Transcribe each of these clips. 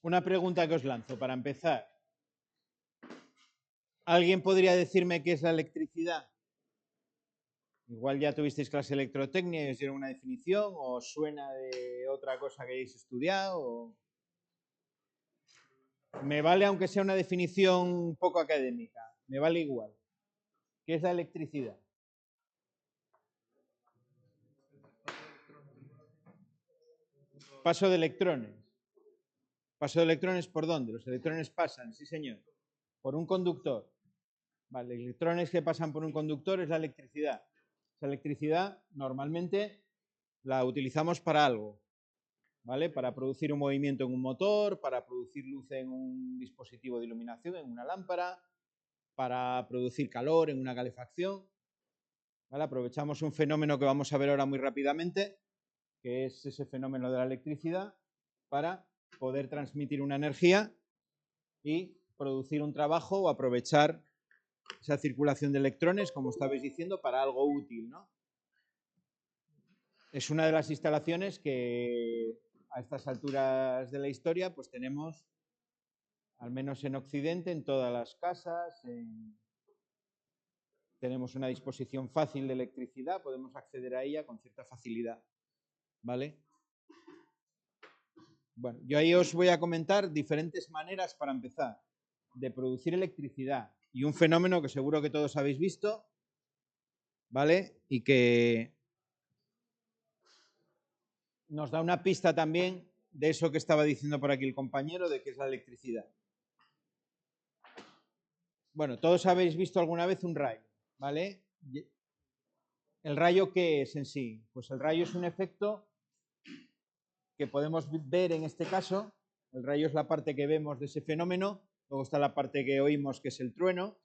Una pregunta que os lanzo para empezar. ¿Alguien podría decirme qué es la electricidad? Igual ya tuvisteis clase de electrotecnia y os dieron una definición, o os suena de otra cosa que hayáis estudiado. Me vale aunque sea una definición poco académica, me vale igual. ¿Qué es la electricidad? Paso de electrones. ¿Paso de electrones por dónde? Los electrones pasan, sí señor, por un conductor. Vale, electrones que pasan por un conductor es la electricidad. Esa electricidad normalmente la utilizamos para algo, ¿vale? Para producir un movimiento en un motor, para producir luz en un dispositivo de iluminación, en una lámpara, para producir calor en una calefacción, ¿vale? Aprovechamos un fenómeno que vamos a ver ahora muy rápidamente, que es ese fenómeno de la electricidad, para poder transmitir una energía y producir un trabajo o aprovechar esa circulación de electrones, como estabais diciendo, para algo útil, ¿no? Es una de las instalaciones que a estas alturas de la historia pues tenemos, al menos en Occidente, en todas las casas, tenemos una disposición fácil de electricidad, podemos acceder a ella con cierta facilidad, ¿vale? Bueno, yo ahí os voy a comentar diferentes maneras para empezar de producir electricidad y un fenómeno que seguro que todos habéis visto, ¿vale? Y que nos da una pista también de eso que estaba diciendo por aquí el compañero, de qué es la electricidad. Bueno, todos habéis visto alguna vez un rayo, ¿vale? ¿El rayo qué es en sí? Pues el rayo es un efecto que podemos ver en este caso. El rayo es la parte que vemos de ese fenómeno, luego está la parte que oímos, que es el trueno.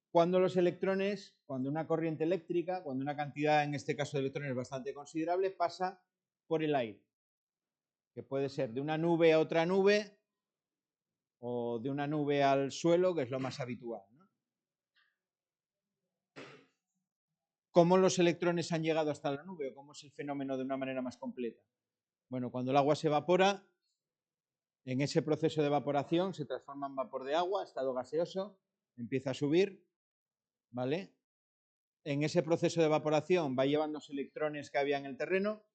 Cuando los electrones, cuando una corriente eléctrica, cuando una cantidad, en este caso de electrones bastante considerable, pasa por el aire, que puede ser de una nube a otra nube o de una nube al suelo, que es lo más habitual, ¿no? ¿Cómo los electrones han llegado hasta la nube o cómo es el fenómeno de una manera más completa? Bueno, cuando el agua se evapora, en ese proceso de evaporación se transforma en vapor de agua, estado gaseoso, empieza a subir, ¿vale? En ese proceso de evaporación va llevando los electrones que había en el terreno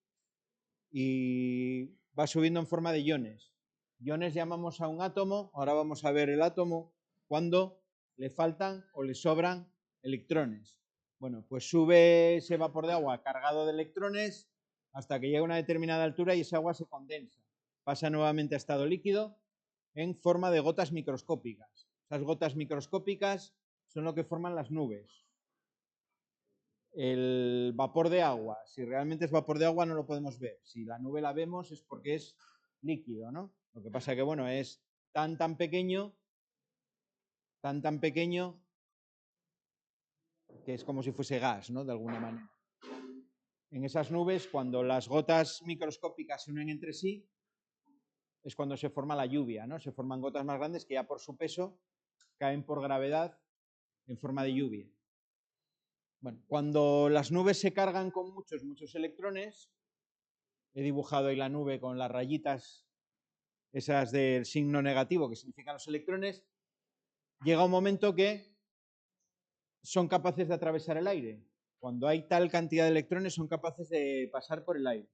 y va subiendo en forma de iones. Iones llamamos a un átomo, ahora vamos a ver el átomo cuando le faltan o le sobran electrones. Bueno, pues sube ese vapor de agua cargado de electrones hasta que llega a una determinada altura y esa agua se condensa. Pasa nuevamente a estado líquido en forma de gotas microscópicas. Esas gotas microscópicas son lo que forman las nubes. El vapor de agua, si realmente es vapor de agua no lo podemos ver. Si la nube la vemos es porque es líquido, ¿no? Lo que pasa que, bueno, es tan pequeño, que es como si fuese gas, ¿no? De alguna manera. En esas nubes, cuando las gotas microscópicas se unen entre sí, es cuando se forma la lluvia, ¿no? Se forman gotas más grandes que ya por su peso caen por gravedad en forma de lluvia. Bueno, cuando las nubes se cargan con muchos electrones, he dibujado ahí la nube con las rayitas esas del signo negativo que significan los electrones, llega un momento que son capaces de atravesar el aire. Cuando hay tal cantidad de electrones son capaces de pasar por el aire.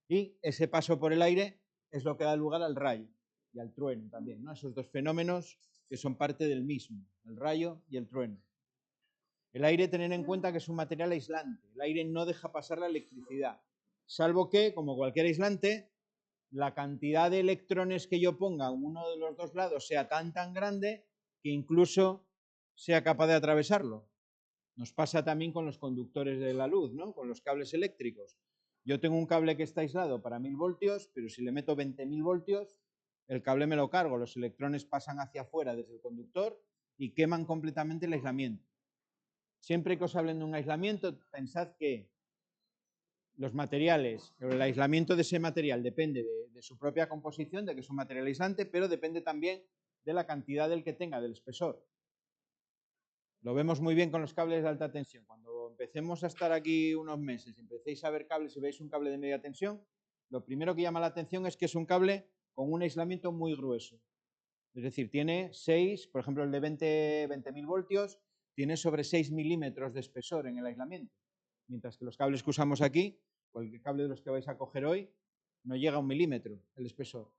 Y ese paso por el aire es lo que da lugar al rayo y al trueno también, ¿no? Esos dos fenómenos que son parte del mismo, el rayo y el trueno. El aire, tener en cuenta que es un material aislante. El aire no deja pasar la electricidad, salvo que, como cualquier aislante, la cantidad de electrones que yo ponga en uno de los dos lados sea tan grande que incluso sea capaz de atravesarlo. Nos pasa también con los conductores de la luz, ¿no? Con los cables eléctricos. Yo tengo un cable que está aislado para 1000 voltios, pero si le meto 20.000 voltios, el cable me lo cargo, los electrones pasan hacia afuera desde el conductor y queman completamente el aislamiento. Siempre que os hablen de un aislamiento, pensad que los materiales, el aislamiento de ese material depende de su propia composición, de que es un material aislante, pero depende también de la cantidad del que tenga, del espesor. Lo vemos muy bien con los cables de alta tensión. Cuando empecemos a estar aquí unos meses, empecéis a ver cables y veis un cable de media tensión, lo primero que llama la atención es que es un cable con un aislamiento muy grueso. Es decir, tiene 6, por ejemplo, el de 20.000 voltios, tiene sobre 6 milímetros de espesor en el aislamiento. Mientras que los cables que usamos aquí, cualquier cable de los que vais a coger hoy, no llega a 1 milímetro el espesor.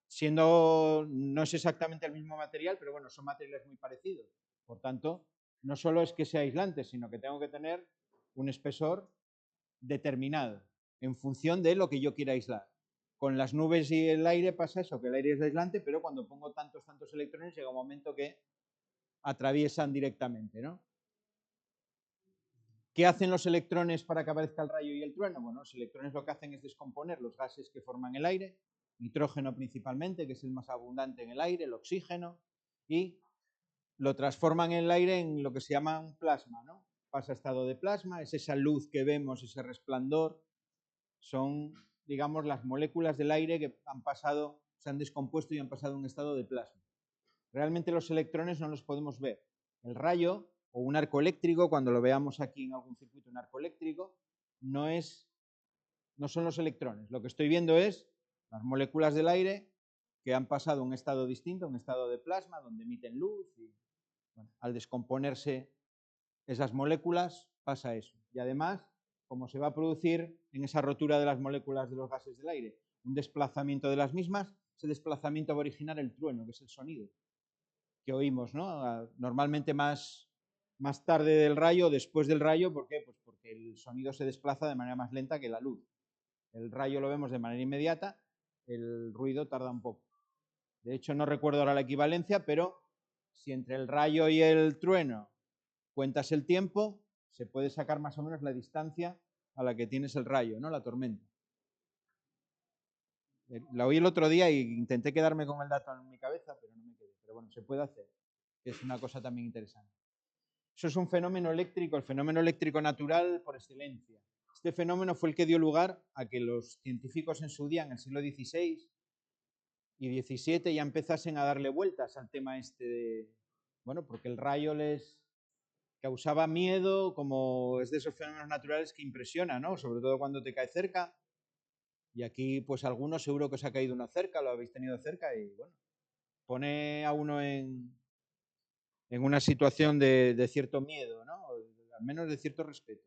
Siendo, no es exactamente el mismo material, pero bueno, son materiales muy parecidos. Por tanto, no solo es que sea aislante, sino que tengo que tener un espesor determinado en función de lo que yo quiera aislar. Con las nubes y el aire pasa eso, que el aire es aislante, pero cuando pongo tantos electrones llega un momento que atraviesan directamente, ¿no? ¿Qué hacen los electrones para que aparezca el rayo y el trueno? Bueno, los electrones lo que hacen es descomponer los gases que forman el aire, nitrógeno principalmente, que es el más abundante en el aire, el oxígeno, y lo transforman en el aire en lo que se llama un plasma, ¿no? Pasa a estado de plasma, es esa luz que vemos, ese resplandor, son, digamos, las moléculas del aire que han pasado, se han descompuesto y han pasado a un estado de plasma. Realmente los electrones no los podemos ver. El rayo o un arco eléctrico, cuando lo veamos aquí en algún circuito, un arco eléctrico, no son los electrones. Lo que estoy viendo es las moléculas del aire que han pasado a un estado distinto, un estado de plasma, donde emiten luz y bueno, al descomponerse esas moléculas pasa eso. Y además, como se va a producir en esa rotura de las moléculas de los gases del aire un desplazamiento de las mismas, ese desplazamiento va a originar el trueno, que es el sonido que oímos, ¿no? Normalmente más tarde del rayo, después del rayo, ¿por qué? Pues porque el sonido se desplaza de manera más lenta que la luz. El rayo lo vemos de manera inmediata, el ruido tarda un poco. De hecho, no recuerdo ahora la equivalencia, pero si entre el rayo y el trueno cuentas el tiempo, se puede sacar más o menos la distancia a la que tienes el rayo, ¿no? La tormenta. La oí el otro día e intenté quedarme con el dato en mi cabeza, pero no me quedé. Pero bueno, se puede hacer, que es una cosa también interesante. Eso es un fenómeno eléctrico, el fenómeno eléctrico natural por excelencia. Este fenómeno fue el que dio lugar a que los científicos en su día, en el siglo XVI y XVII, ya empezasen a darle vueltas al tema este de, bueno, porque el rayo les causaba miedo, como es de esos fenómenos naturales que impresiona, ¿no? Sobre todo cuando te cae cerca. Y aquí, pues algunos seguro que os ha caído una cerca, lo habéis tenido cerca y, bueno, pone a uno en una situación de cierto miedo, ¿no? Al menos de cierto respeto.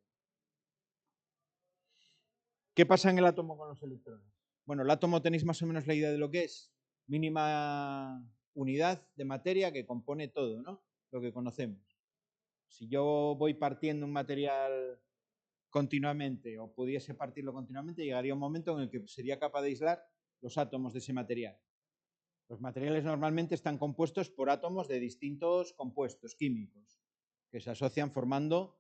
¿Qué pasa en el átomo con los electrones? Bueno, el átomo tenéis más o menos la idea de lo que es. Mínima unidad de materia que compone todo, ¿no? Lo que conocemos. Si yo voy partiendo un material continuamente o pudiese partirlo continuamente, llegaría un momento en el que sería capaz de aislar los átomos de ese material. Los materiales normalmente están compuestos por átomos de distintos compuestos químicos que se asocian formando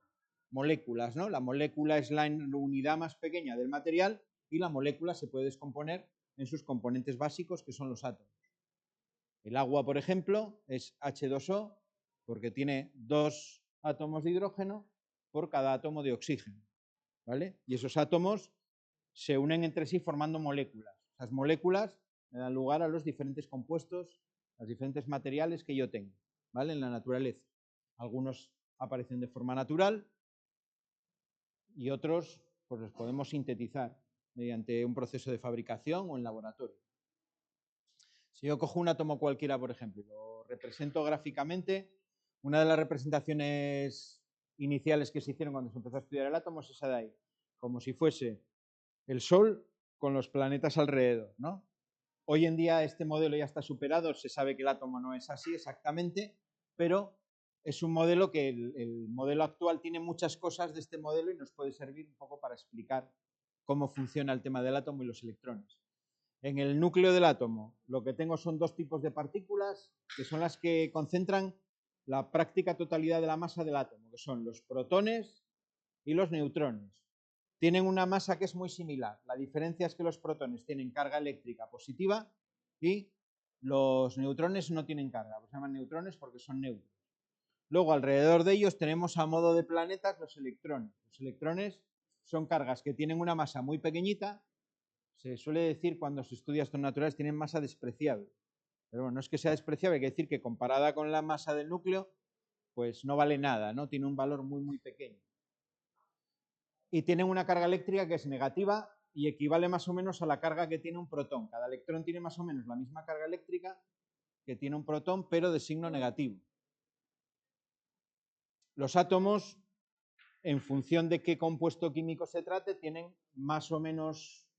moléculas, ¿no? La molécula es la unidad más pequeña del material y la molécula se puede descomponer en sus componentes básicos, que son los átomos. El agua, por ejemplo, es H2O porque tiene 2 átomos de hidrógeno por cada átomo de oxígeno, ¿vale? Y esos átomos se unen entre sí formando moléculas. Esas moléculas dan lugar a los diferentes compuestos, los diferentes materiales que yo tengo, ¿vale? En la naturaleza. Algunos aparecen de forma natural y otros pues los podemos sintetizar mediante un proceso de fabricación o en laboratorio. Si yo cojo un átomo cualquiera, por ejemplo, y lo represento gráficamente, una de las representaciones iniciales que se hicieron cuando se empezó a estudiar el átomo es esa de ahí, como si fuese el Sol con los planetas alrededor, ¿no? Hoy en día este modelo ya está superado, se sabe que el átomo no es así exactamente, pero es un modelo que el modelo actual tiene muchas cosas de este modelo y nos puede servir un poco para explicar cómo funciona el tema del átomo y los electrones. En el núcleo del átomo lo que tengo son 2 tipos de partículas que son las que concentran la práctica totalidad de la masa del átomo, que son los protones y los neutrones. Tienen una masa que es muy similar. La diferencia es que los protones tienen carga eléctrica positiva y los neutrones no tienen carga. Se llaman neutrones porque son neutros. Luego, alrededor de ellos tenemos a modo de planetas los electrones. Los electrones son cargas que tienen una masa muy pequeñita. Se suele decir cuando se estudia estos naturales tienen masa despreciable. Pero bueno, no es que sea despreciable, hay que decir que comparada con la masa del núcleo, pues no vale nada, ¿no? Tiene un valor muy, muy pequeño. Y tienen una carga eléctrica que es negativa y equivale más o menos a la carga que tiene un protón. Cada electrón tiene más o menos la misma carga eléctrica que tiene un protón, pero de signo negativo. Los átomos, en función de qué compuesto químico se trate, tienen más o menos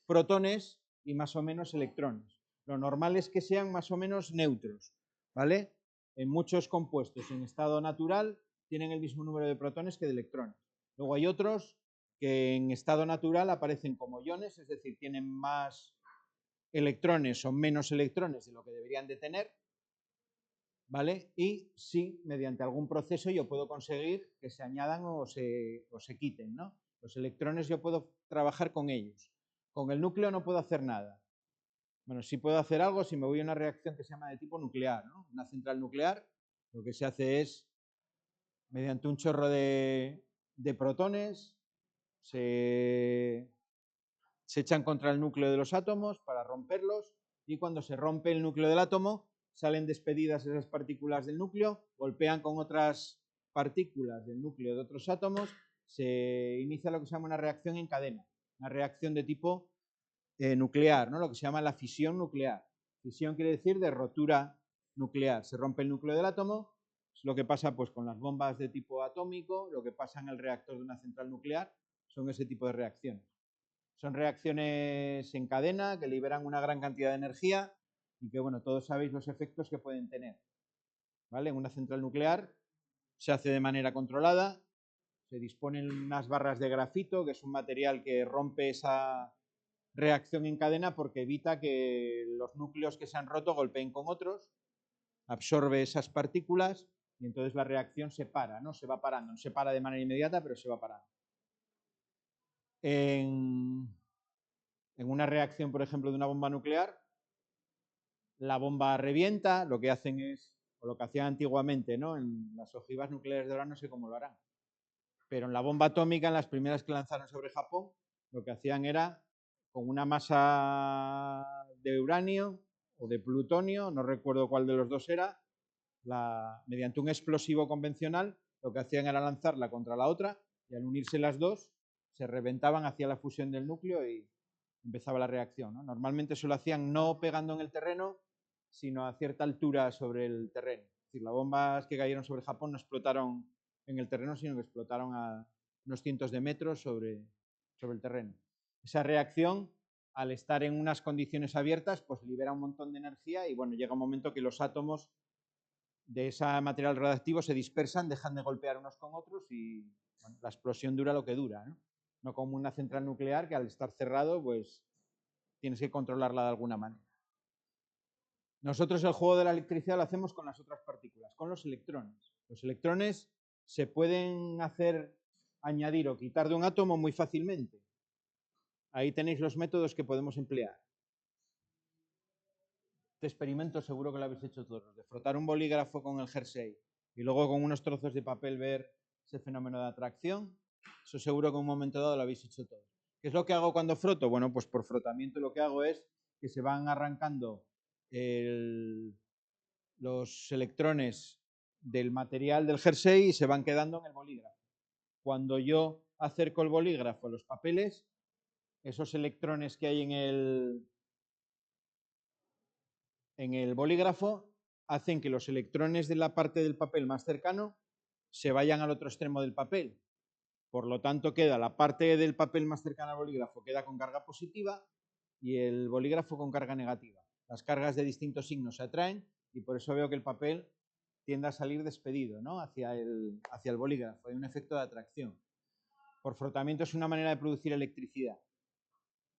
protones y más o menos electrones. Lo normal es que sean más o menos neutros, ¿vale? En muchos compuestos en estado natural tienen el mismo número de protones que de electrones. Luego hay otros que en estado natural aparecen como iones, es decir, tienen más electrones o menos electrones de lo que deberían de tener, ¿vale? Y sí, mediante algún proceso yo puedo conseguir que se añadan o se quiten, ¿no? Los electrones yo puedo trabajar con ellos. Con el núcleo no puedo hacer nada. Bueno, sí puedo hacer algo si me voy a una reacción que se llama de tipo nuclear, ¿no? Una central nuclear, lo que se hace es, mediante un chorro de protones, se echan contra el núcleo de los átomos para romperlos, y cuando se rompe el núcleo del átomo, salen despedidas esas partículas del núcleo, golpean con otras partículas del núcleo de otros átomos, se inicia lo que se llama una reacción en cadena, una reacción de tipo nuclear, ¿no? Lo que se llama la fisión nuclear. Fisión quiere decir de rotura nuclear. Se rompe el núcleo del átomo, es lo que pasa pues, con las bombas de tipo atómico, lo que pasa en el reactor de una central nuclear, son ese tipo de reacciones. Son reacciones en cadena que liberan una gran cantidad de energía y que, bueno, todos sabéis los efectos que pueden tener, ¿vale? En una central nuclear se hace de manera controlada, se disponen unas barras de grafito, que es un material que rompe esa reacción en cadena porque evita que los núcleos que se han roto golpeen con otros, absorbe esas partículas y entonces la reacción se para, ¿no? Se va parando, no se para de manera inmediata, pero se va parando. En una reacción, por ejemplo, de una bomba nuclear, la bomba revienta, lo que hacen es, o lo que hacían antiguamente, ¿no? En las ojivas nucleares de ahora no sé cómo lo harán, pero en la bomba atómica, en las primeras que lanzaron sobre Japón, lo que hacían era, con una masa de uranio o de plutonio, no recuerdo cuál de los dos era, mediante un explosivo convencional, lo que hacían era lanzarla contra la otra, y al unirse las dos, se reventaban hacia la fusión del núcleo y empezaba la reacción, ¿no? Normalmente eso lo hacían no pegando en el terreno, sino a cierta altura sobre el terreno. Es decir, las bombas que cayeron sobre Japón no explotaron en el terreno, sino que explotaron a unos cientos de metros sobre el terreno. Esa reacción, al estar en unas condiciones abiertas, pues libera un montón de energía y, bueno, llega un momento que los átomos de ese material radioactivo se dispersan, dejan de golpear unos con otros y, bueno, la explosión dura lo que dura, ¿no? No como una central nuclear que al estar cerrado, pues tienes que controlarla de alguna manera. Nosotros el juego de la electricidad lo hacemos con las otras partículas, con los electrones. Los electrones se pueden añadir o quitar de un átomo muy fácilmente. Ahí tenéis los métodos que podemos emplear. Este experimento seguro que lo habéis hecho todos, de frotar un bolígrafo con el jersey y luego con unos trozos de papel ver ese fenómeno de atracción. Eso seguro que en un momento dado lo habéis hecho todos. ¿Qué es lo que hago cuando froto? Bueno, pues por frotamiento lo que hago es que se van arrancando los electrones del material del jersey y se van quedando en el bolígrafo. Cuando yo acerco el bolígrafo a los papeles, esos electrones que hay en el bolígrafo hacen que los electrones de la parte del papel más cercano se vayan al otro extremo del papel. Por lo tanto, queda la parte del papel más cercana al bolígrafo queda con carga positiva y el bolígrafo con carga negativa. Las cargas de distintos signos se atraen y por eso veo que el papel tiende a salir despedido, ¿no? hacia el bolígrafo. Hay un efecto de atracción. Por frotamiento es una manera de producir electricidad.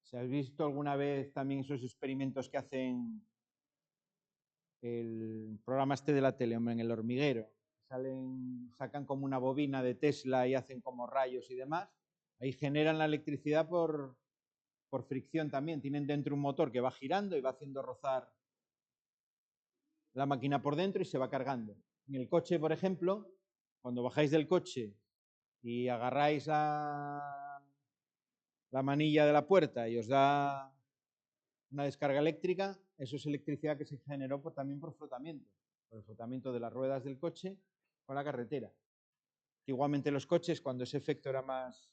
¿Se habéis visto alguna vez también esos experimentos que hacen el programa este de la tele, en El Hormiguero? Sacan como una bobina de Tesla y hacen como rayos y demás. Ahí generan la electricidad por fricción también. Tienen dentro un motor que va girando y va haciendo rozar la máquina por dentro y se va cargando. En el coche, por ejemplo, cuando bajáis del coche y agarráis la manilla de la puerta y os da una descarga eléctrica, eso es electricidad que se generó también por frotamiento, por el frotamiento de las ruedas del coche con la carretera. Igualmente los coches, cuando ese efecto era más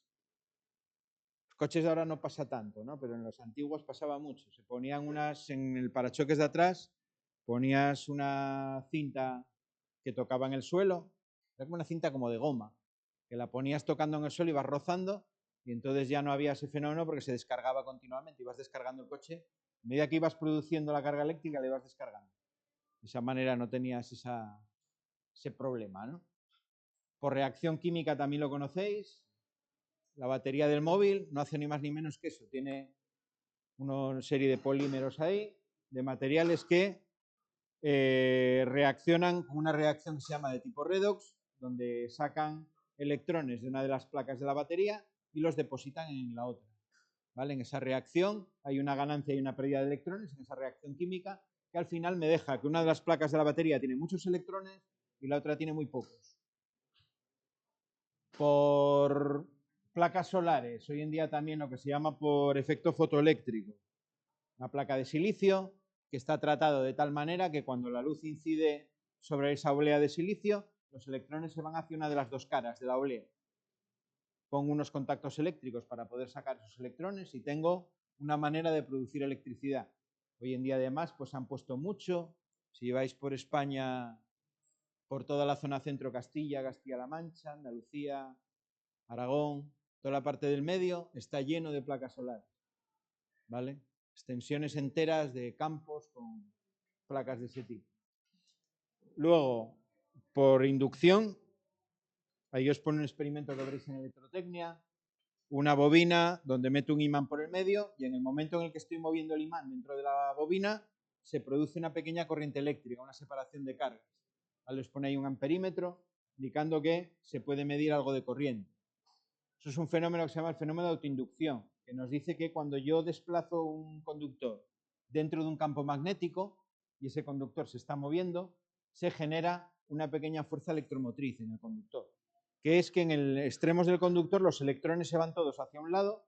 Coches de ahora no pasa tanto, ¿no? Pero en los antiguos pasaba mucho. Se ponían unas, en el parachoques de atrás, ponías una cinta que tocaba en el suelo, era como una cinta como de goma, que la ponías tocando en el suelo, ibas rozando, y entonces ya no había ese fenómeno porque se descargaba continuamente, ibas descargando el coche. A medida que ibas produciendo la carga eléctrica, le ibas descargando. De esa manera no tenías ese problema, ¿no? Por reacción química también lo conocéis. La batería del móvil no hace ni más ni menos que eso. Tiene una serie de polímeros ahí, de materiales que reaccionan con una reacción que se llama de tipo redox, donde sacan electrones de una de las placas de la batería y los depositan en la otra. ¿Vale? En esa reacción hay una ganancia y una pérdida de electrones, en esa reacción química, que al final me deja que una de las placas de la batería tiene muchos electrones y la otra tiene muy pocos. Por placas solares, hoy en día también lo que se llama por efecto fotoeléctrico. Una placa de silicio que está tratado de tal manera que cuando la luz incide sobre esa oblea de silicio, los electrones se van hacia una de las dos caras de la oblea. Pongo unos contactos eléctricos para poder sacar esos electrones y tengo una manera de producir electricidad. Hoy en día además pues han puesto mucho, si vais por España, por toda la zona centro Castilla, Castilla-La Mancha, Andalucía, Aragón, toda la parte del medio está lleno de placas solares, ¿vale? Extensiones enteras de campos con placas de ese tipo. Luego, por inducción, ahí os pone un experimento que veréis en electrotecnia, una bobina donde meto un imán por el medio y en el momento en el que estoy moviendo el imán dentro de la bobina se produce una pequeña corriente eléctrica, una separación de cargas. ¿Vale? Os pone ahí un amperímetro indicando que se puede medir algo de corriente. Eso es un fenómeno que se llama el fenómeno de autoinducción, que nos dice que cuando yo desplazo un conductor dentro de un campo magnético y ese conductor se está moviendo, se genera una pequeña fuerza electromotriz en el conductor, que es que en el extremos del conductor los electrones se van todos hacia un lado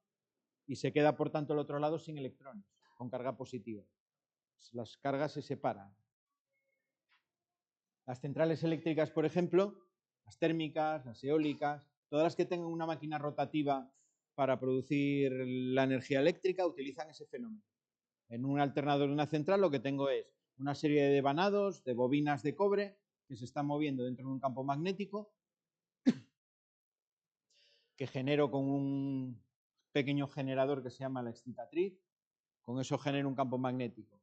y se queda por tanto el otro lado sin electrones, con carga positiva. Las cargas se separan. Las centrales eléctricas, por ejemplo, las térmicas, las eólicas, todas las que tengan una máquina rotativa para producir la energía eléctrica utilizan ese fenómeno. En un alternador de una central lo que tengo es una serie de devanados, de bobinas de cobre que se están moviendo dentro de un campo magnético que genero con un pequeño generador que se llama la excitatriz. Con eso genero un campo magnético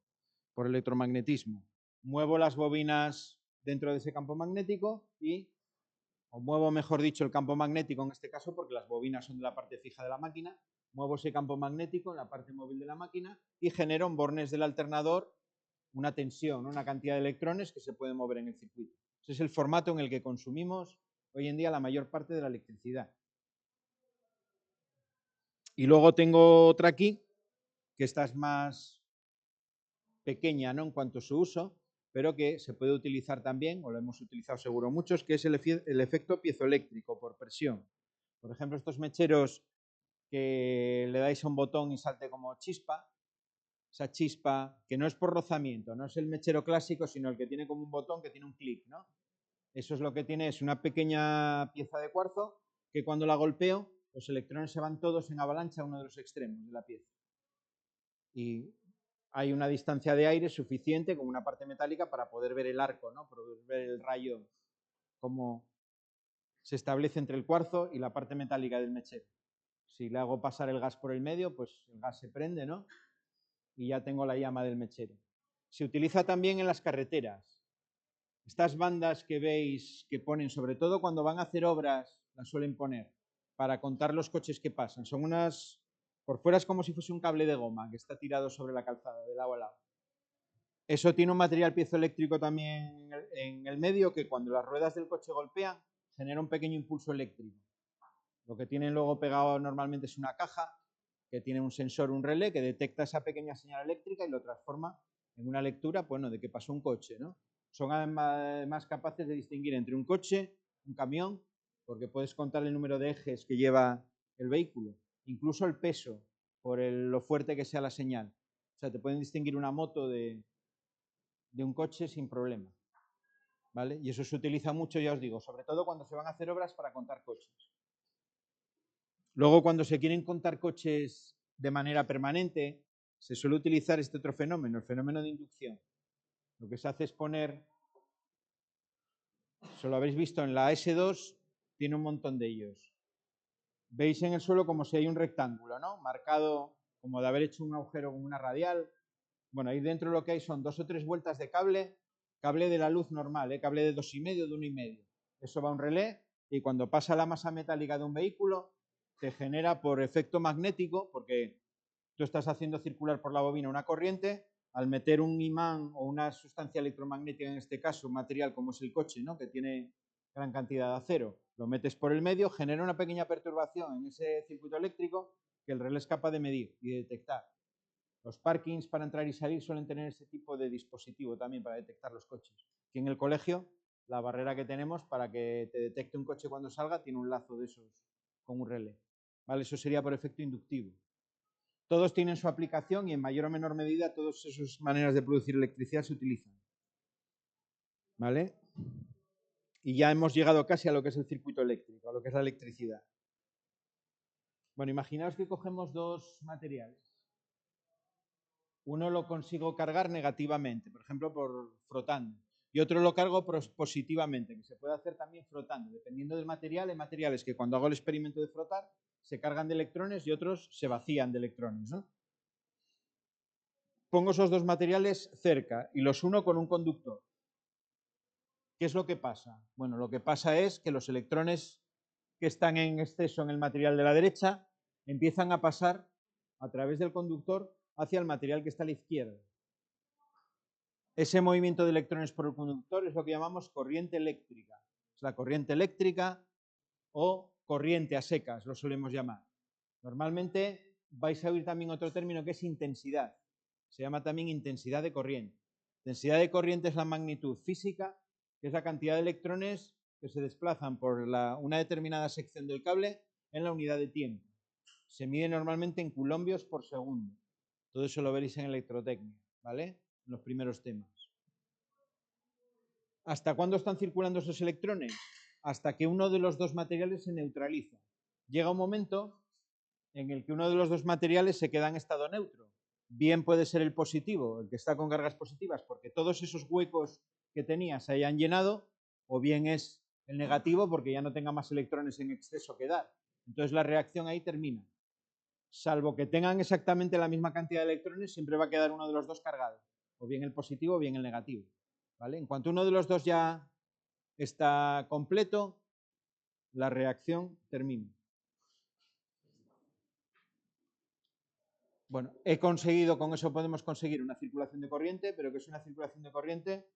por electromagnetismo. Muevo las bobinas dentro de ese campo magnético y o muevo, mejor dicho, el campo magnético en este caso, porque las bobinas son de la parte fija de la máquina, muevo ese campo magnético en la parte móvil de la máquina y genero en bornes del alternador una tensión, una cantidad de electrones que se pueden mover en el circuito. Ese es el formato en el que consumimos hoy en día la mayor parte de la electricidad. Y luego tengo otra aquí, que esta es más pequeña, ¿no?, en cuanto a su uso, pero que se puede utilizar también, o lo hemos utilizado seguro muchos, que es el efecto piezoeléctrico por presión. Por ejemplo, estos mecheros que le dais a un botón y salte como chispa, esa chispa que no es por rozamiento, no es el mechero clásico, sino el que tiene como un botón que tiene un clic, ¿no? Eso es lo que tiene, es una pequeña pieza de cuarzo que cuando la golpeo, los electrones se van todos en avalancha a uno de los extremos de la pieza. Y hay una distancia de aire suficiente con una parte metálica para poder ver el arco, ¿no? Poder ver el rayo, cómo se establece entre el cuarzo y la parte metálica del mechero. Si le hago pasar el gas por el medio, pues el gas se prende, ¿no? Y ya tengo la llama del mechero. Se utiliza también en las carreteras. Estas bandas que veis que ponen, sobre todo cuando van a hacer obras, las suelen poner para contar los coches que pasan. Son unas, por fuera es como si fuese un cable de goma que está tirado sobre la calzada, de lado a lado. Eso tiene un material piezoeléctrico también en el medio que cuando las ruedas del coche golpean genera un pequeño impulso eléctrico. Lo que tienen luego pegado normalmente es una caja que tiene un sensor, un relé que detecta esa pequeña señal eléctrica y lo transforma en una lectura, bueno, de que pasó un coche, ¿no? Son además capaces de distinguir entre un coche, un camión, porque puedes contar el número de ejes que lleva el vehículo, incluso el peso, por lo fuerte que sea la señal. O sea, te pueden distinguir una moto de un coche sin problema, ¿vale? Y eso se utiliza mucho, ya os digo, sobre todo cuando se van a hacer obras para contar coches. Luego, cuando se quieren contar coches de manera permanente, se suele utilizar este otro fenómeno, el fenómeno de inducción. Lo que se hace es poner, se lo habéis visto en la S2, tiene un montón de ellos. Veis en el suelo como si hay un rectángulo, ¿no? Marcado como de haber hecho un agujero con una radial. Bueno, ahí dentro lo que hay son 2 o 3 vueltas de cable de la luz normal, cable de 2,5, de 1,5. Eso va a un relé y cuando pasa la masa metálica de un vehículo, te genera por efecto magnético, porque tú estás haciendo circular por la bobina una corriente, al meter un imán o una sustancia electromagnética, en este caso, un material como es el coche, ¿no? Que tiene gran cantidad de acero, lo metes por el medio, genera una pequeña perturbación en ese circuito eléctrico que el relé es capaz de medir y de detectar. Los parkings para entrar y salir suelen tener ese tipo de dispositivo también para detectar los coches. Aquí en el colegio, la barrera que tenemos para que te detecte un coche cuando salga tiene un lazo de esos con un relé. ¿Vale? Eso sería por efecto inductivo. Todos tienen su aplicación y en mayor o menor medida todas esas maneras de producir electricidad se utilizan. ¿Vale? Y ya hemos llegado casi a lo que es el circuito eléctrico, a lo que es la electricidad. Bueno, imaginaos que cogemos dos materiales. Uno lo consigo cargar negativamente, por ejemplo, por frotando. Y otro lo cargo positivamente, que se puede hacer también frotando. Dependiendo del material, hay materiales que cuando hago el experimento de frotar se cargan de electrones y otros se vacían de electrones, ¿no? Pongo esos dos materiales cerca y los uno con un conductor. ¿Qué es lo que pasa? Bueno, lo que pasa es que los electrones que están en exceso en el material de la derecha empiezan a pasar a través del conductor hacia el material que está a la izquierda. Ese movimiento de electrones por el conductor es lo que llamamos corriente eléctrica. Es la corriente eléctrica o corriente a secas, lo solemos llamar. Normalmente vais a oír también otro término que es intensidad. Se llama también intensidad de corriente. Intensidad de corriente es la magnitud física, que es la cantidad de electrones que se desplazan por una determinada sección del cable en la unidad de tiempo. Se mide normalmente en coulombios por segundo. Todo eso lo veréis en electrotecnia, ¿vale? En los primeros temas. ¿Hasta cuándo están circulando esos electrones? Hasta que uno de los dos materiales se neutraliza. Llega un momento en el que uno de los dos materiales se queda en estado neutro. Bien puede ser el positivo, el que está con cargas positivas, porque todos esos huecos que tenía se hayan llenado, o bien es el negativo porque ya no tenga más electrones en exceso que dar. Entonces la reacción ahí termina. Salvo que tengan exactamente la misma cantidad de electrones, siempre va a quedar uno de los dos cargado, o bien el positivo o bien el negativo. ¿Vale? En cuanto uno de los dos ya está completo, la reacción termina. Bueno, he conseguido, con eso podemos conseguir una circulación de corriente, pero que es una circulación de corriente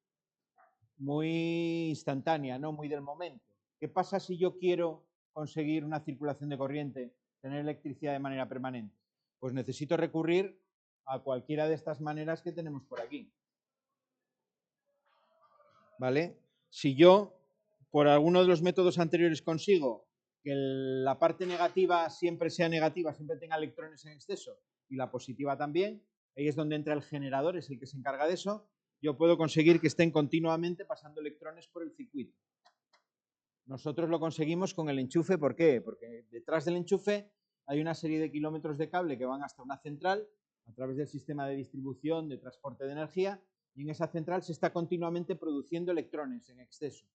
muy instantánea, no muy del momento. ¿Qué pasa si yo quiero conseguir una circulación de corriente, tener electricidad de manera permanente? Pues necesito recurrir a cualquiera de estas maneras que tenemos por aquí. ¿Vale? Si yo, por alguno de los métodos anteriores, consigo que la parte negativa siempre sea negativa, siempre tenga electrones en exceso, y la positiva también, ahí es donde entra el generador, es el que se encarga de eso, yo puedo conseguir que estén continuamente pasando electrones por el circuito. Nosotros lo conseguimos con el enchufe, ¿por qué? Porque detrás del enchufe hay una serie de kilómetros de cable que van hasta una central, a través del sistema de distribución, de transporte de energía, y en esa central se está continuamente produciendo electrones en exceso,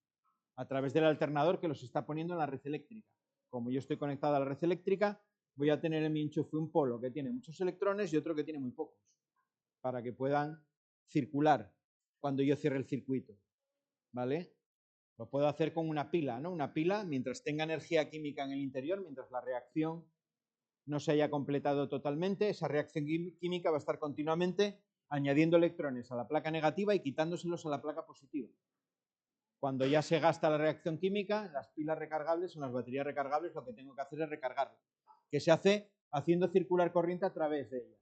a través del alternador que los está poniendo en la red eléctrica. Como yo estoy conectado a la red eléctrica, voy a tener en mi enchufe un polo que tiene muchos electrones y otro que tiene muy pocos, para que puedan circular cuando yo cierre el circuito. ¿Vale? Lo puedo hacer con una pila, ¿no? Una pila, mientras tenga energía química en el interior, mientras la reacción no se haya completado totalmente, esa reacción química va a estar continuamente añadiendo electrones a la placa negativa y quitándoselos a la placa positiva. Cuando ya se gasta la reacción química, las pilas recargables o las baterías recargables, lo que tengo que hacer es recargarlas, que se hace haciendo circular corriente a través de ellas.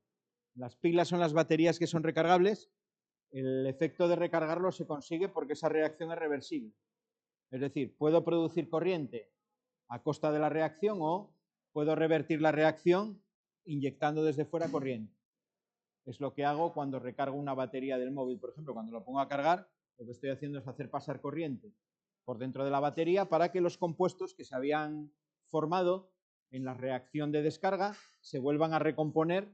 Las pilas son las baterías que son recargables. El efecto de recargarlo se consigue porque esa reacción es reversible. Es decir, puedo producir corriente a costa de la reacción o puedo revertir la reacción inyectando desde fuera corriente. Es lo que hago cuando recargo una batería del móvil, por ejemplo, cuando lo pongo a cargar, lo que estoy haciendo es hacer pasar corriente por dentro de la batería para que los compuestos que se habían formado en la reacción de descarga se vuelvan a recomponer,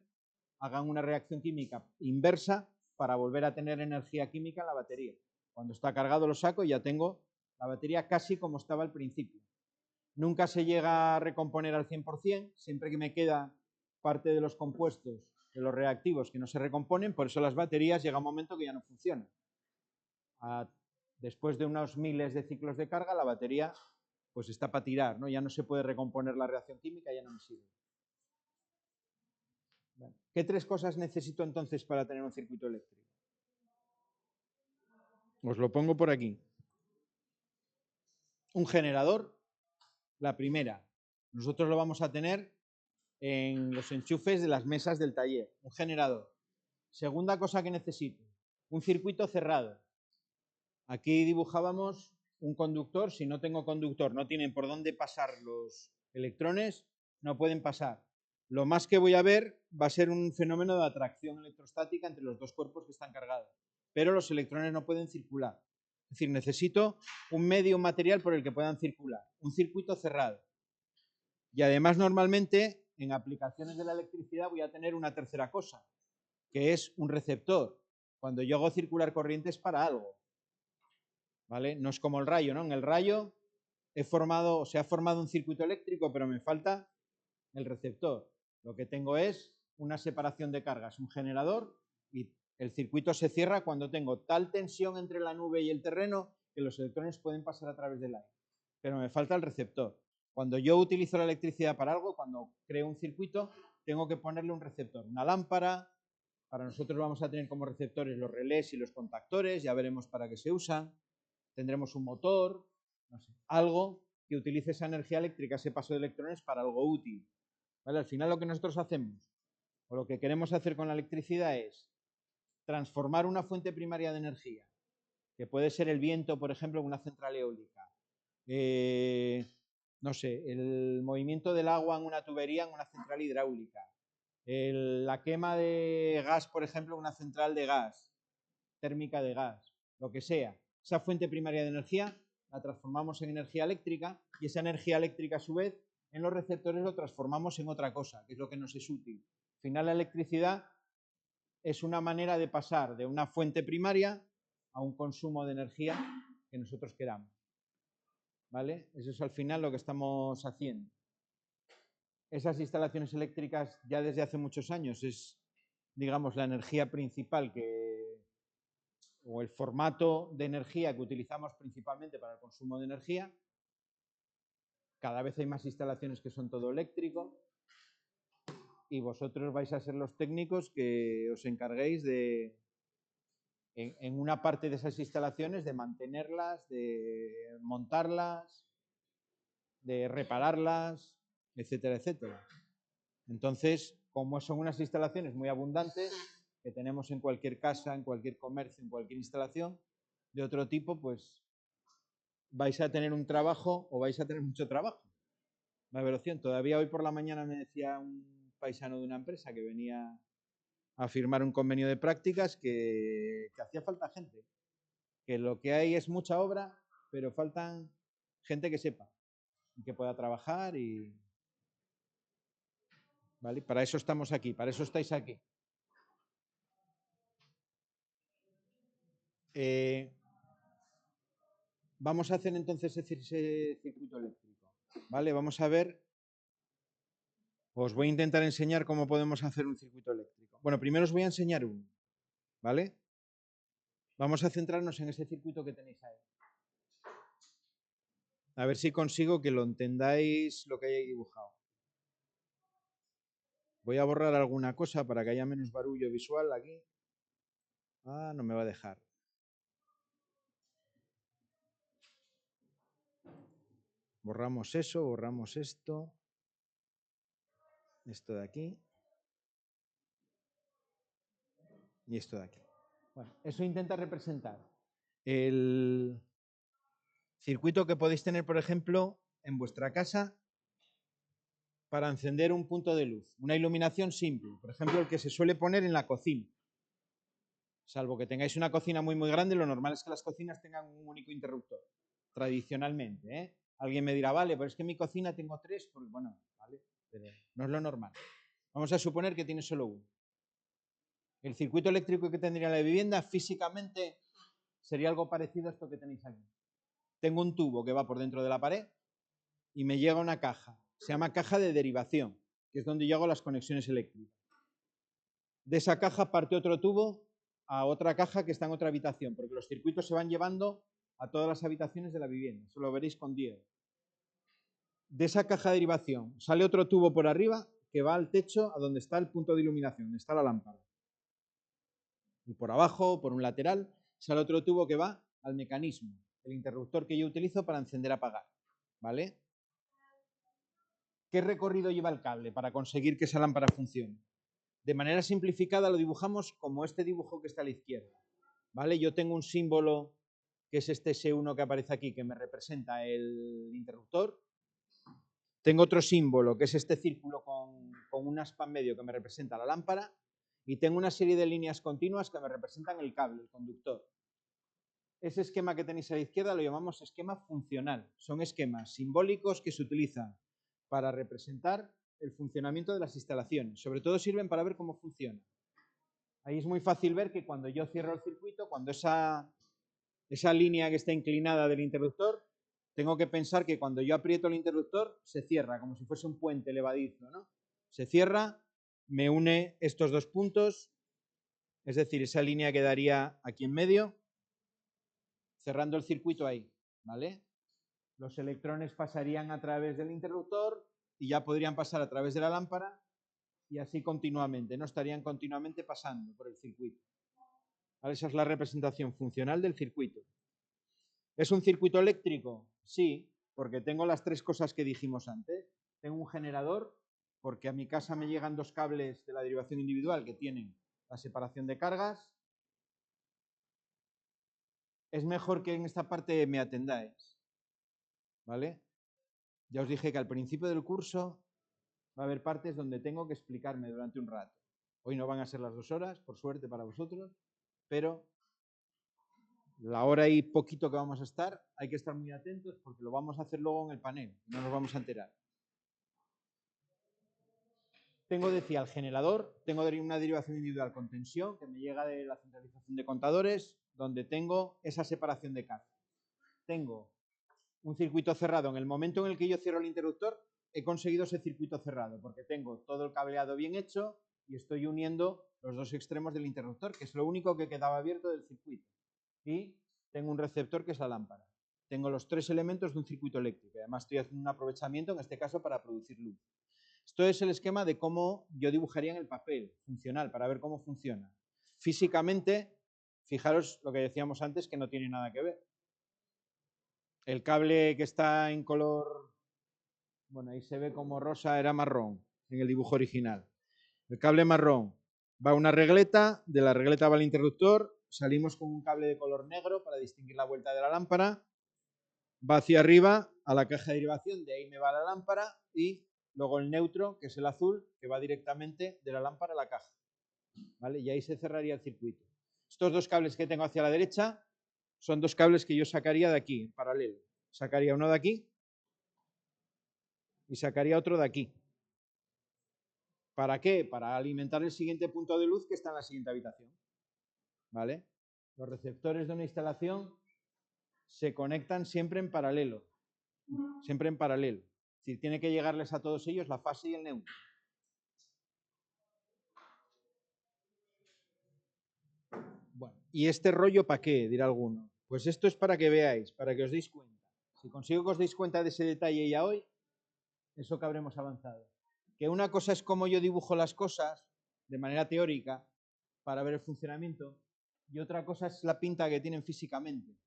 hagan una reacción química inversa para volver a tener energía química en la batería. Cuando está cargado lo saco y ya tengo la batería casi como estaba al principio. Nunca se llega a recomponer al 100%, siempre que me queda parte de los compuestos, de los reactivos que no se recomponen, por eso las baterías llega un momento que ya no funcionan. Después de unos miles de ciclos de carga, la batería pues está para tirar, ¿no? Ya no se puede recomponer la reacción química, ya no me sirve. ¿Qué tres cosas necesito entonces para tener un circuito eléctrico? Os lo pongo por aquí. Un generador, la primera. Nosotros lo vamos a tener en los enchufes de las mesas del taller. Un generador. Segunda cosa que necesito, un circuito cerrado. Aquí dibujábamos un conductor. Si no tengo conductor, no tienen por dónde pasar los electrones, no pueden pasar. Lo más que voy a ver va a ser un fenómeno de atracción electrostática entre los dos cuerpos que están cargados. Pero los electrones no pueden circular. Es decir, necesito un medio, un material por el que puedan circular. Un circuito cerrado. Y además, normalmente, en aplicaciones de la electricidad voy a tener una tercera cosa, que es un receptor. Cuando yo hago circular corriente es para algo. ¿Vale? No es como el rayo, ¿no? En el rayo se ha formado un circuito eléctrico, pero me falta el receptor. Lo que tengo es una separación de cargas, un generador, y el circuito se cierra cuando tengo tal tensión entre la nube y el terreno que los electrones pueden pasar a través del aire. Pero me falta el receptor. Cuando yo utilizo la electricidad para algo, cuando creo un circuito, tengo que ponerle un receptor, una lámpara. Para nosotros vamos a tener como receptores los relés y los contactores, ya veremos para qué se usan. Tendremos un motor, no sé, algo que utilice esa energía eléctrica, ese paso de electrones para algo útil. ¿Vale? Al final lo que nosotros hacemos, o lo que queremos hacer con la electricidad es transformar una fuente primaria de energía, que puede ser el viento, por ejemplo, en una central eólica, no sé, el movimiento del agua en una tubería en una central hidráulica, la quema de gas, por ejemplo, en una central de gas, térmica de gas, lo que sea. Esa fuente primaria de energía la transformamos en energía eléctrica y esa energía eléctrica, a su vez, en los receptores lo transformamos en otra cosa, que es lo que nos es útil. Al final, la electricidad es una manera de pasar de una fuente primaria a un consumo de energía que nosotros queramos. ¿Vale? Eso es al final lo que estamos haciendo. Esas instalaciones eléctricas ya desde hace muchos años es, digamos, la energía principal o el formato de energía que utilizamos principalmente para el consumo de energía. Cada vez hay más instalaciones que son todo eléctrico y vosotros vais a ser los técnicos que os encarguéis de, en una parte de esas instalaciones, de mantenerlas, de montarlas, de repararlas, etcétera, etcétera. Entonces, como son unas instalaciones muy abundantes, que tenemos en cualquier casa, en cualquier comercio, en cualquier instalación de otro tipo, pues vais a tener un trabajo o vais a tener mucho trabajo. Va a haber opción. Todavía hoy por la mañana me decía un paisano de una empresa que venía a firmar un convenio de prácticas que hacía falta gente. Que lo que hay es mucha obra, pero faltan gente que sepa, que pueda trabajar y... ¿Vale? Para eso estamos aquí, para eso estáis aquí. Vamos a hacer entonces ese circuito eléctrico. ¿Vale? Vamos a ver. Os voy a intentar enseñar cómo podemos hacer un circuito eléctrico. Bueno, primero os voy a enseñar uno. ¿Vale? Vamos a centrarnos en ese circuito que tenéis ahí. A ver si consigo que lo entendáis lo que hay dibujado. Voy a borrar alguna cosa para que haya menos barullo visual aquí. Ah, no me va a dejar. Borramos eso, borramos esto. Esto de aquí. Y esto de aquí. Bueno, eso intenta representar el circuito que podéis tener, por ejemplo, en vuestra casa para encender un punto de luz, una iluminación simple, por ejemplo, el que se suele poner en la cocina. Salvo que tengáis una cocina muy, muy grande, lo normal es que las cocinas tengan un único interruptor, tradicionalmente, ¿eh? Alguien me dirá, vale, pero es que en mi cocina tengo tres, porque, bueno, ¿vale? pero no es lo normal. Vamos a suponer que tiene solo uno. El circuito eléctrico que tendría la vivienda físicamente sería algo parecido a esto que tenéis aquí. Tengo un tubo que va por dentro de la pared y me llega una caja. Se llama caja de derivación, que es donde yo hago las conexiones eléctricas. De esa caja parte otro tubo a otra caja que está en otra habitación, porque los circuitos se van llevando a todas las habitaciones de la vivienda. Eso lo veréis con Diego. De esa caja de derivación sale otro tubo por arriba que va al techo a donde está el punto de iluminación, donde está la lámpara. Y por abajo, por un lateral, sale otro tubo que va al mecanismo, el interruptor que yo utilizo para encender y apagar. ¿Vale? ¿Qué recorrido lleva el cable para conseguir que esa lámpara funcione? De manera simplificada lo dibujamos como este dibujo que está a la izquierda. ¿Vale? Yo tengo un símbolo que es este S1 que aparece aquí, que me representa el interruptor. Tengo otro símbolo, que es este círculo con un aspa en medio que me representa la lámpara. Y tengo una serie de líneas continuas que me representan el cable, el conductor. Ese esquema que tenéis a la izquierda lo llamamos esquema funcional. Son esquemas simbólicos que se utilizan para representar el funcionamiento de las instalaciones. Sobre todo sirven para ver cómo funciona. Ahí es muy fácil ver que cuando yo cierro el circuito, cuando esa línea que está inclinada del interruptor, tengo que pensar que cuando yo aprieto el interruptor, se cierra, como si fuese un puente levadizo, ¿no? Se cierra, me une estos dos puntos, es decir, esa línea quedaría aquí en medio, cerrando el circuito ahí, ¿vale? Los electrones pasarían a través del interruptor y ya podrían pasar a través de la lámpara y así continuamente, no estarían continuamente pasando por el circuito. ¿Vale? Esa es la representación funcional del circuito. ¿Es un circuito eléctrico? Sí, porque tengo las tres cosas que dijimos antes. Tengo un generador, porque a mi casa me llegan dos cables de la derivación individual que tienen la separación de cargas. Es mejor que en esta parte me atendáis, ¿vale? Ya os dije que al principio del curso va a haber partes donde tengo que explicarme durante un rato. Hoy no van a ser las 2 horas, por suerte para vosotros, pero la hora y poquito que vamos a estar, hay que estar muy atentos porque lo vamos a hacer luego en el panel, no nos vamos a enterar. Tengo, decía, el generador, tengo una derivación individual con tensión que me llega de la centralización de contadores, donde tengo esa separación de cargas. Tengo un circuito cerrado. En el momento en el que yo cierro el interruptor, he conseguido ese circuito cerrado, porque tengo todo el cableado bien hecho y estoy uniendo los dos extremos del interruptor, que es lo único que quedaba abierto del circuito. Y tengo un receptor que es la lámpara. Tengo los tres elementos de un circuito eléctrico. Además, estoy haciendo un aprovechamiento, en este caso, para producir luz. Esto es el esquema de cómo yo dibujaría en el papel, funcional, para ver cómo funciona. Físicamente, fijaros lo que decíamos antes, que no tiene nada que ver. El cable que está en color, bueno, ahí se ve como rosa, era marrón en el dibujo original. El cable marrón va a una regleta, de la regleta va al interruptor, salimos con un cable de color negro para distinguir la vuelta de la lámpara, va hacia arriba a la caja de derivación, de ahí me va la lámpara y luego el neutro, que es el azul, que va directamente de la lámpara a la caja. ¿Vale? Y ahí se cerraría el circuito. Estos dos cables que tengo hacia la derecha son dos cables que yo sacaría de aquí, en paralelo. Sacaría uno de aquí y sacaría otro de aquí. ¿Para qué? Para alimentar el siguiente punto de luz que está en la siguiente habitación. ¿Vale? Los receptores de una instalación se conectan siempre en paralelo. Siempre en paralelo. Es decir, tiene que llegarles a todos ellos la fase y el neutro. Bueno, ¿y este rollo para qué? Dirá alguno. Pues esto es para que veáis, para que os deis cuenta. Si consigo que os deis cuenta de ese detalle ya hoy, eso que habremos avanzado. Que una cosa es cómo yo dibujo las cosas de manera teórica para ver el funcionamiento y otra cosa es la pinta que tienen físicamente,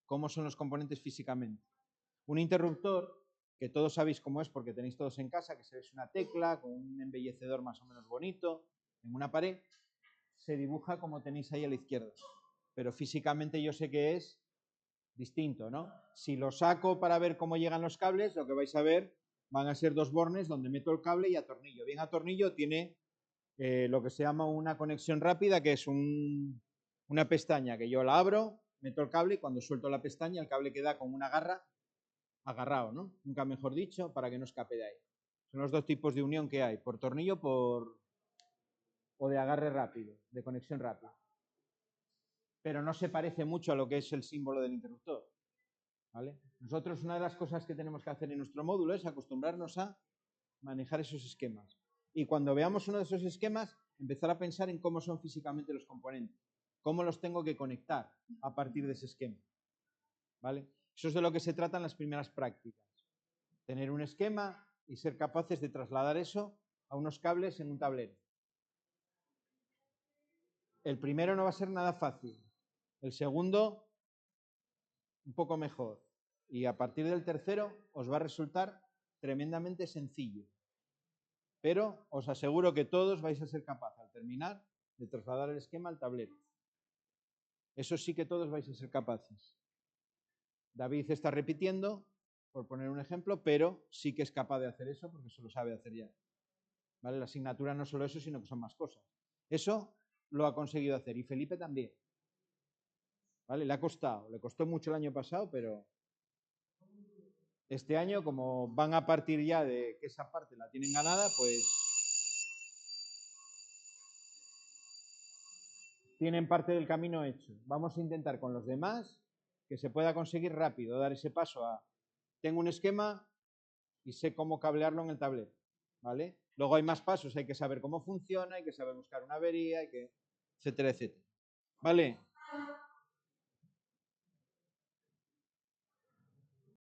cómo son los componentes físicamente. Un interruptor, que todos sabéis cómo es porque tenéis todos en casa, que es una tecla con un embellecedor más o menos bonito en una pared, se dibuja como tenéis ahí a la izquierda. Pero físicamente yo sé que es distinto, ¿no? Si lo saco para ver cómo llegan los cables, lo que vais a ver van a ser dos bornes donde meto el cable y atornillo. Bien atornillo tiene lo que se llama una conexión rápida, que es una pestaña que yo la abro, meto el cable y cuando suelto la pestaña el cable queda con una garra agarrado, ¿no? Nunca mejor dicho, para que no escape de ahí. Son los dos tipos de unión que hay, por tornillo o de agarre rápido, de conexión rápida. Pero no se parece mucho a lo que es el símbolo del interruptor. ¿Vale? Nosotros una de las cosas que tenemos que hacer en nuestro módulo es acostumbrarnos a manejar esos esquemas. Y cuando veamos uno de esos esquemas, empezar a pensar en cómo son físicamente los componentes, cómo los tengo que conectar a partir de ese esquema. ¿Vale? Eso es de lo que se trata en las primeras prácticas. Tener un esquema y ser capaces de trasladar eso a unos cables en un tablero. El primero no va a ser nada fácil. El segundo, un poco mejor. Y a partir del tercero os va a resultar tremendamente sencillo. Pero os aseguro que todos vais a ser capaces al terminar de trasladar el esquema al tablero. Eso sí que todos vais a ser capaces. David está repitiendo, por poner un ejemplo, pero sí que es capaz de hacer eso porque se lo sabe hacer ya. ¿Vale? La asignatura no es solo eso, sino que son más cosas. Eso lo ha conseguido hacer y Felipe también. ¿Vale? Le costó mucho el año pasado, pero este año, como van a partir ya de que esa parte la tienen ganada, pues tienen parte del camino hecho. Vamos a intentar con los demás que se pueda conseguir rápido, dar ese paso a tengo un esquema y sé cómo cablearlo en el tablero, ¿vale? Luego hay más pasos, hay que saber cómo funciona, hay que saber buscar una avería, etcétera, etcétera. ¿Vale?